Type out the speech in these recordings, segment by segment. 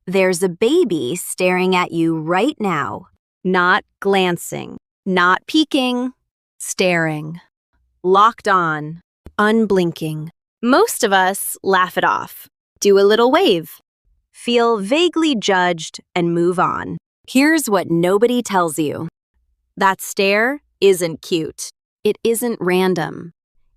There's a baby staring at you right now. Not glancing, not peeking, staring. Locked on, unblinking. Most of us laugh it off, do a little wave, feel vaguely judged, and move on. Here's what nobody tells you. That stare isn't cute. It isn't random.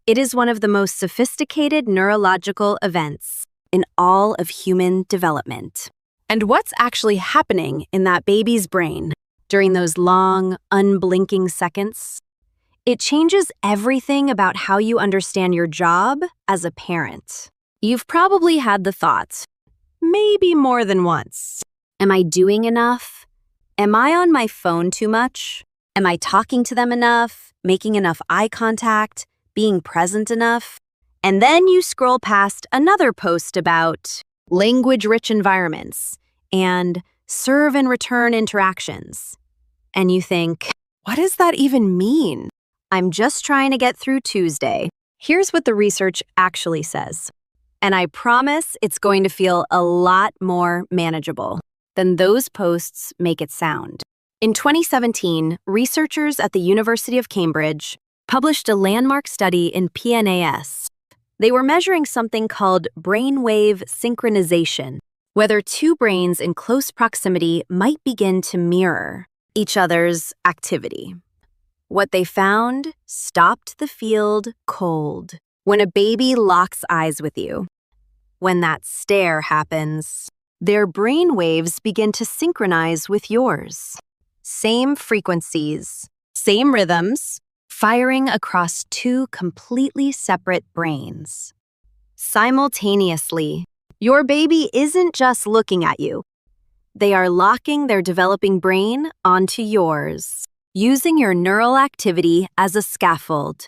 It is one of the most sophisticated neurological events in all of human development. And what's actually happening in that baby's brain during those long, unblinking seconds? It changes everything about how you understand your job as a parent. You've probably had the thought, maybe more than once. Am I doing enough? Am I on my phone too much? Am I talking to them enough, making enough eye contact, being present enough? And then you scroll past another post about language-rich environments and serve and return interactions. And you think, what does that even mean? I'm just trying to get through Tuesday. Here's what the research actually says. And I promise it's going to feel a lot more manageable than those posts make it sound. In 2017, researchers at the University of Cambridge published a landmark study in PNAS. They were measuring something called brainwave synchronization, whether two brains in close proximity might begin to mirror each other's activity. What they found stopped the field cold. When a baby locks eyes with you, when that stare happens, their brain waves begin to synchronize with yours. Same frequencies, same rhythms, firing across two completely separate brains. Simultaneously, your baby isn't just looking at you. They are locking their developing brain onto yours, using your neural activity as a scaffold,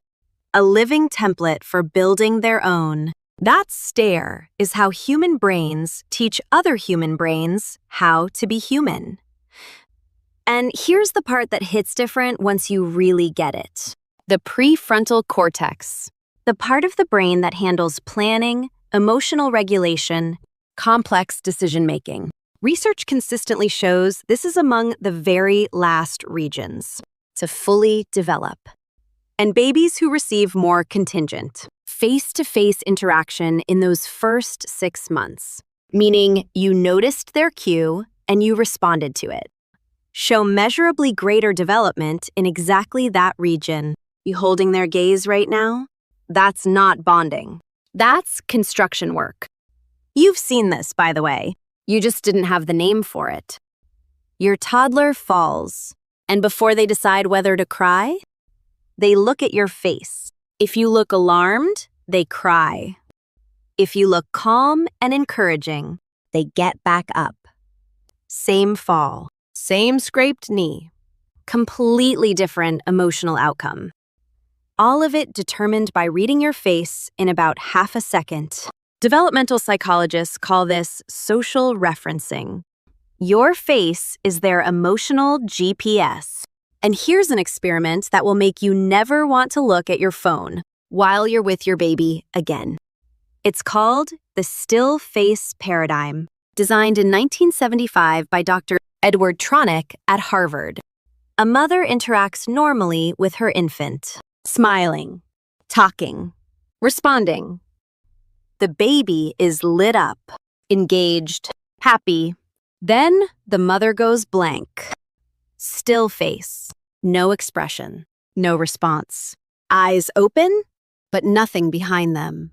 a living template for building their own. That stare is how human brains teach other human brains how to be human. And here's the part that hits different once you really get it. The prefrontal cortex, the part of the brain that handles planning, emotional regulation, complex decision-making. Research consistently shows this is among the very last regions to fully develop. And babies who receive more contingent, face-to-face interaction in those first 6 months, meaning you noticed their cue and you responded to it, show measurably greater development in exactly that region. You holding their gaze right now? That's not bonding. That's construction work. You've seen this, by the way. You just didn't have the name for it. Your toddler falls, and before they decide whether to cry, they look at your face. If you look alarmed, they cry. If you look calm and encouraging, they get back up. Same fall, same scraped knee. Completely different emotional outcome. All of it determined by reading your face in about half a second. Developmental psychologists call this social referencing. Your face is their emotional GPS. And here's an experiment that will make you never want to look at your phone while you're with your baby again. It's called the still face paradigm, designed in 1975 by Dr. Edward Tronick at Harvard. A mother interacts normally with her infant, smiling, talking, responding. The baby is lit up, engaged, happy. Then the mother goes blank. Still face, no expression, no response. Eyes open, but nothing behind them.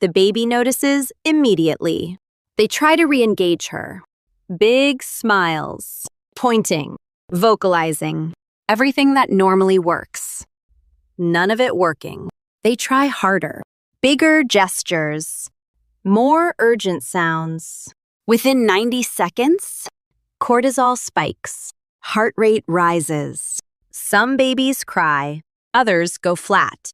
The baby notices immediately. They try to re-engage her. Big smiles, pointing, vocalizing, everything that normally works. None of it working. They try harder. Bigger gestures, more urgent sounds. Within 90 seconds, cortisol spikes, heart rate rises. Some babies cry, others go flat,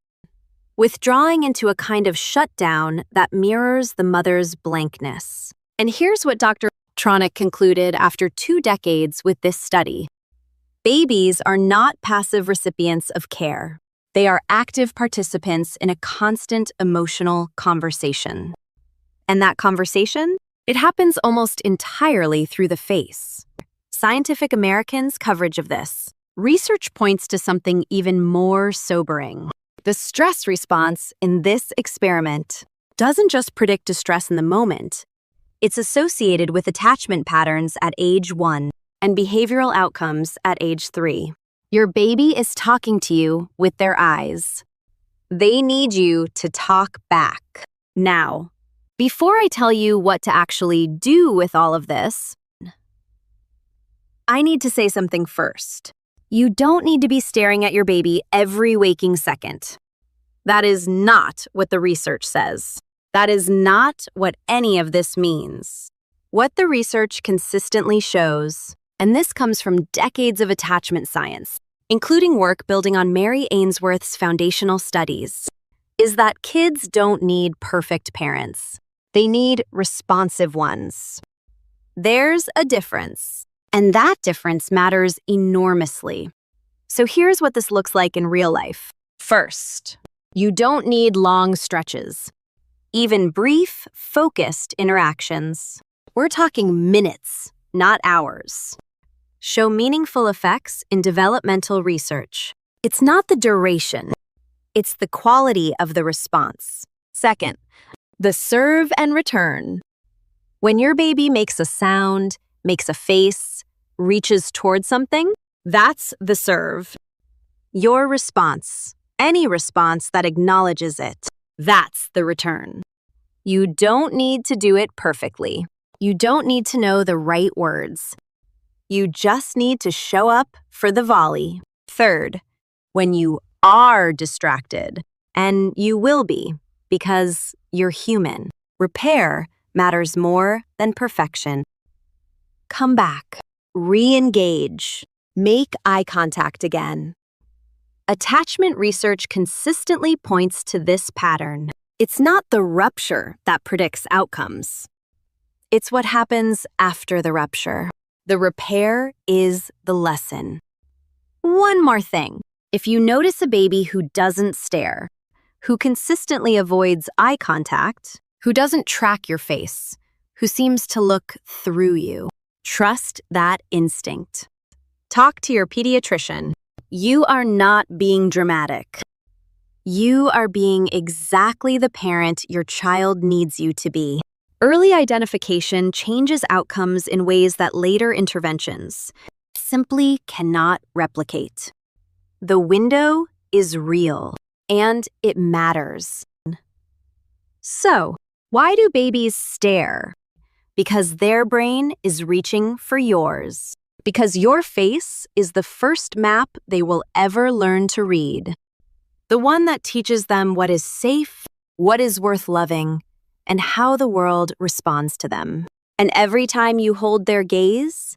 withdrawing into a kind of shutdown that mirrors the mother's blankness. And here's what Dr. Tronick concluded after 2 decades with this study. Babies are not passive recipients of care. They are active participants in a constant emotional conversation. And that conversation It happens almost entirely through the face. Scientific American's coverage of this. Research points to something even more sobering. The stress response in this experiment doesn't just predict distress in the moment. It's associated with attachment patterns at age 1 and behavioral outcomes at age 3. Your baby is talking to you with their eyes. They need you to talk back. Now, before I tell you what to actually do with all of this, I need to say something first. You don't need to be staring at your baby every waking second. That is not what the research says. That is not what any of this means. What the research consistently shows, and this comes from decades of attachment science, including work building on Mary Ainsworth's foundational studies, is that kids don't need perfect parents. They need responsive ones. There's a difference, and that difference matters enormously. So here's what this looks like in real life. First, you don't need long stretches. Even brief, focused interactions. We're talking minutes, not hours. Show meaningful effects in developmental research. It's not the duration, it's the quality of the response. Second, the serve and return. When your baby makes a sound, makes a face, reaches towards something, that's the serve. Your response, any response that acknowledges it, that's the return. You don't need to do it perfectly. You don't need to know the right words. You just need to show up for the volley. Third, when you are distracted, and you will be, because you're human, repair matters more than perfection. Come back, re-engage, make eye contact again. Attachment research consistently points to this pattern. It's not the rupture that predicts outcomes. It's what happens after the rupture. The repair is the lesson. One more thing. If you notice a baby who doesn't stare, who consistently avoids eye contact, who doesn't track your face, who seems to look through you, trust that instinct. Talk to your pediatrician. You are not being dramatic. You are being exactly the parent your child needs you to be. Early identification changes outcomes in ways that later interventions simply cannot replicate. The window is real, and it matters. So, why do babies stare? Because their brain is reaching for yours. Because your face is the first map they will ever learn to read. The one that teaches them what is safe, what is worth loving, and how the world responds to them. And every time you hold their gaze,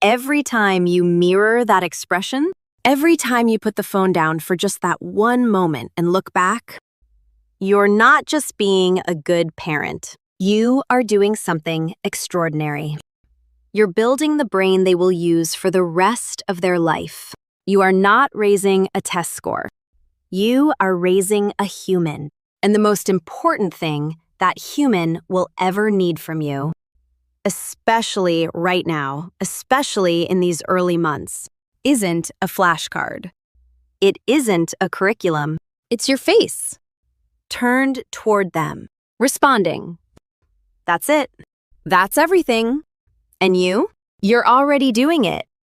every time you mirror that expression, every time you put the phone down for just that one moment and look back, you're not just being a good parent. You are doing something extraordinary. You're building the brain they will use for the rest of their life. You are not raising a test score. You are raising a human, and the most important thing that human will ever need from you, especially right now, especially in these early months, isn't a flashcard. It isn't a curriculum. It's your face, turned toward them, responding. That's it. That's everything. And you? You're already doing it.